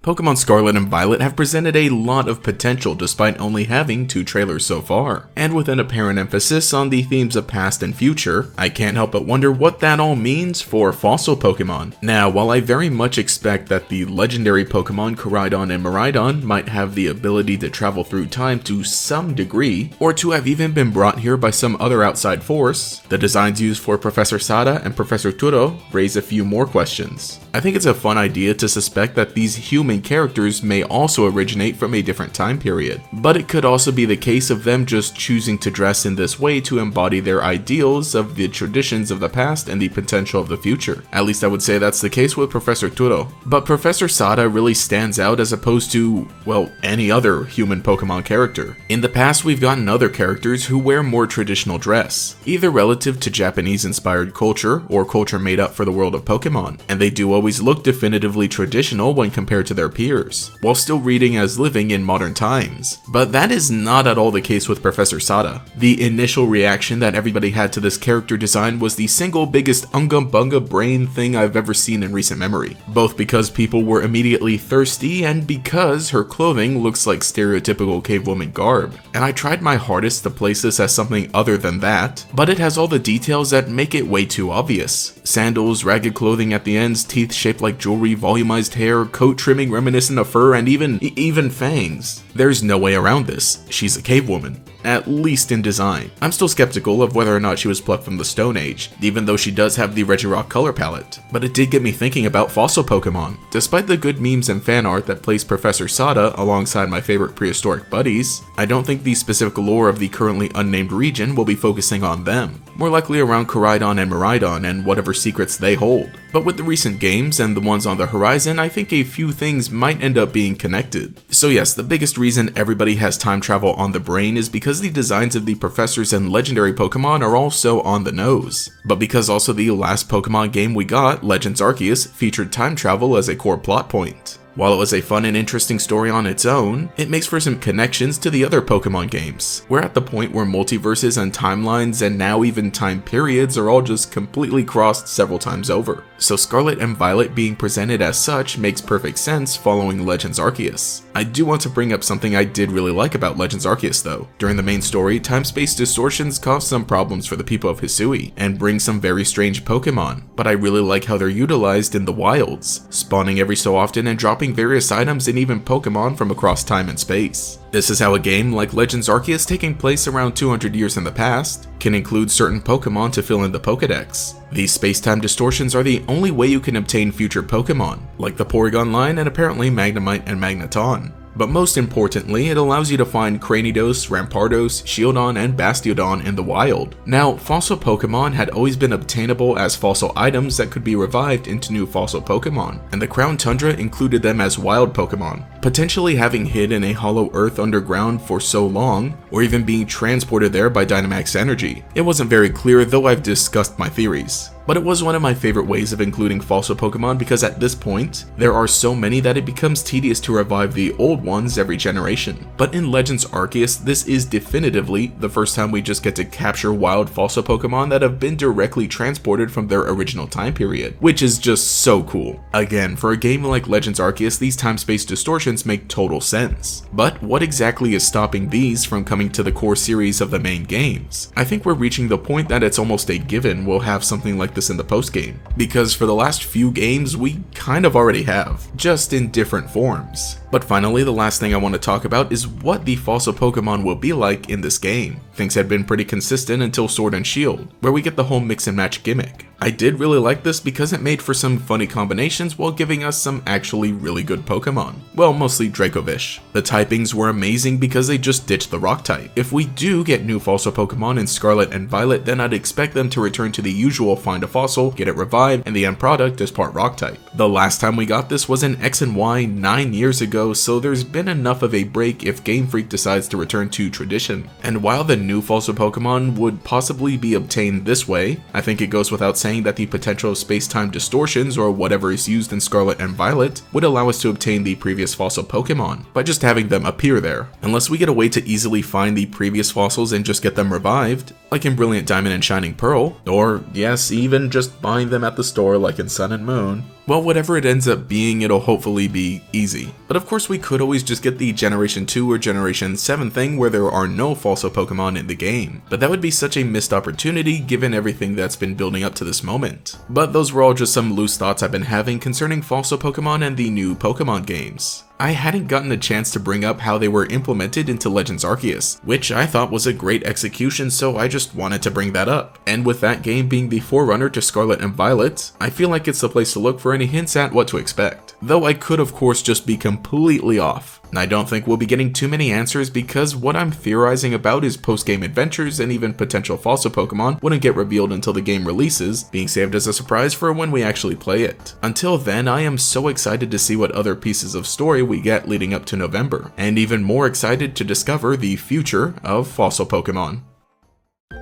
Pokémon Scarlet and Violet have presented a lot of potential despite only having 2 trailers so far, and with an apparent emphasis on the themes of past and future, I can't help but wonder what that all means for fossil Pokémon. Now, while I very much expect that the legendary Pokémon Koraidon and Miraidon might have the ability to travel through time to some degree, or to have even been brought here by some other outside force, the designs used for Professor Sada and Professor Turo raise a few more questions. I think it's a fun idea to suspect that these human characters may also originate from a different time period, but it could also be the case of them just choosing to dress in this way to embody their ideals of the traditions of the past and the potential of the future. At least I would say that's the case with Professor Turo. But Professor Sada really stands out as opposed to, well, any other human Pokemon character. In the past, we've gotten other characters who wear more traditional dress, either relative to Japanese-inspired culture or culture made up for the world of Pokemon, and they do always look definitively traditional when compared to their peers, while still reading as living in modern times. But that is not at all the case with Professor Sada. The initial reaction that everybody had to this character design was the single biggest unga bunga brain thing I've ever seen in recent memory, both because people were immediately thirsty and because her clothing looks like stereotypical cavewoman garb. And I tried my hardest to place this as something other than that, but it has all the details that make it way too obvious. Sandals, ragged clothing at the ends, teeth shaped like jewelry, volumized hair, coat trimming reminiscent of fur, and even fangs. There's no way around this. She's a cave woman, at least in design. I'm still skeptical of whether or not she was plucked from the Stone Age, even though she does have the Regirock color palette. But it did get me thinking about fossil Pokemon. Despite the good memes and fan art that place Professor Sada alongside my favorite prehistoric buddies, I don't think the specific lore of the currently unnamed region will be focusing on them. More likely around Koraidon and Miraidon and whatever secrets they hold. But with the recent games and the ones on the horizon, I think a few things might end up being connected. So yes, the biggest reason everybody has time travel on the brain is because the designs of the professors and legendary Pokemon are also on the nose. But because also the last Pokemon game we got, Legends Arceus, featured time travel as a core plot point. While it was a fun and interesting story on its own, it makes for some connections to the other Pokemon games. We're at the point where multiverses and timelines and now even time periods are all just completely crossed several times over. So Scarlet and Violet being presented as such makes perfect sense following Legends Arceus. I do want to bring up something I did really like about Legends Arceus though. During the main story, time-space distortions cause some problems for the people of Hisui, and bring some very strange Pokemon, but I really like how they're utilized in the wilds, spawning every so often and dropping various items and even Pokemon from across time and space. This is how a game like Legends Arceus, taking place around 200 years in the past, can include certain Pokemon to fill in the Pokédex. These space-time distortions are the only way you can obtain future Pokemon, like the Porygon line and apparently Magnemite and Magneton. But most importantly, it allows you to find Cranidos, Rampardos, Shieldon, and Bastiodon in the wild. Now, fossil Pokemon had always been obtainable as fossil items that could be revived into new fossil Pokemon, and the Crown Tundra included them as wild Pokemon, potentially having hid in a hollow earth underground for so long, or even being transported there by Dynamax energy. It wasn't very clear, though I've discussed my theories. But it was one of my favorite ways of including fossil Pokemon because at this point, there are so many that it becomes tedious to revive the old ones every generation. But in Legends Arceus, this is definitively the first time we just get to capture wild fossil Pokemon that have been directly transported from their original time period, which is just so cool. Again, for a game like Legends Arceus, these time-space distortions make total sense. But what exactly is stopping these from coming to the core series of the main games? I think we're reaching the point that it's almost a given we'll have something like this in the post-game, because for the last few games we kind of already have, just in different forms. But finally, the last thing I want to talk about is what the fossil Pokemon will be like in this game. Things had been pretty consistent until Sword and Shield, where we get the whole mix and match gimmick. I did really like this because it made for some funny combinations while giving us some actually really good Pokemon. Well, mostly Dracovish. The typings were amazing because they just ditched the rock type. If we do get new fossil Pokemon in Scarlet and Violet, then I'd expect them to return to the usual find a fossil, get it revived, and the end product is part rock type. The last time we got this was in X and Y 9 years ago, so there's been enough of a break if Game Freak decides to return to tradition. And while the new fossil Pokemon would possibly be obtained this way, I think it goes without saying that the potential of space-time distortions or whatever is used in Scarlet and Violet would allow us to obtain the previous fossil Pokemon by just having them appear there. Unless we get a way to easily find the previous fossils and just get them revived, like in Brilliant Diamond and Shining Pearl, or yes, even even just buying them at the store like in Sun and Moon. Well, whatever it ends up being, it'll hopefully be easy. But of course we could always just get the Generation 2 or Generation 7 thing where there are no Falso Pokemon in the game. But that would be such a missed opportunity given everything that's been building up to this moment. But those were all just some loose thoughts I've been having concerning Falso Pokemon and the new Pokemon games. I hadn't gotten a chance to bring up how they were implemented into Legends Arceus, which I thought was a great execution, so I just wanted to bring that up. And with that game being the forerunner to Scarlet and Violet, I feel like it's the place to look for any hints at what to expect. Though I could of course just be completely off. I don't think we'll be getting too many answers because what I'm theorizing about is post-game adventures and even potential Falso Pokemon wouldn't get revealed until the game releases, being saved as a surprise for when we actually play it. Until then, I am so excited to see what other pieces of story we get leading up to November, and even more excited to discover the future of Falso Pokemon.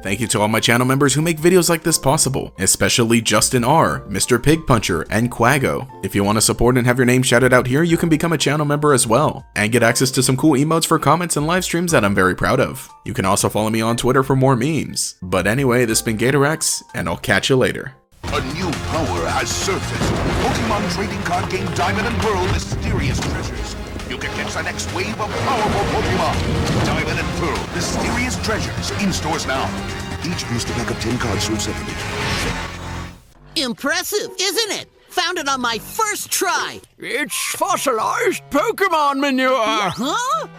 Thank you to all my channel members who make videos like this possible, especially Justin R, Mr. Pig Puncher, and Quago. If you want to support and have your name shouted out here, you can become a channel member as well, and get access to some cool emotes for comments and live streams that I'm very proud of. You can also follow me on Twitter for more memes. But anyway, this has been Gatorax, and I'll catch you later. A new power has surfaced. Pokemon trading card game Diamond and Pearl Mysterious Treasures. You can catch the next wave of powerful Pokemon. Diamond and Pearl Mysterious Treasures in stores now. Each booster pack of 10 cards sold separately. Impressive, isn't it? Found it on my first try. It's fossilized Pokemon manure. Huh?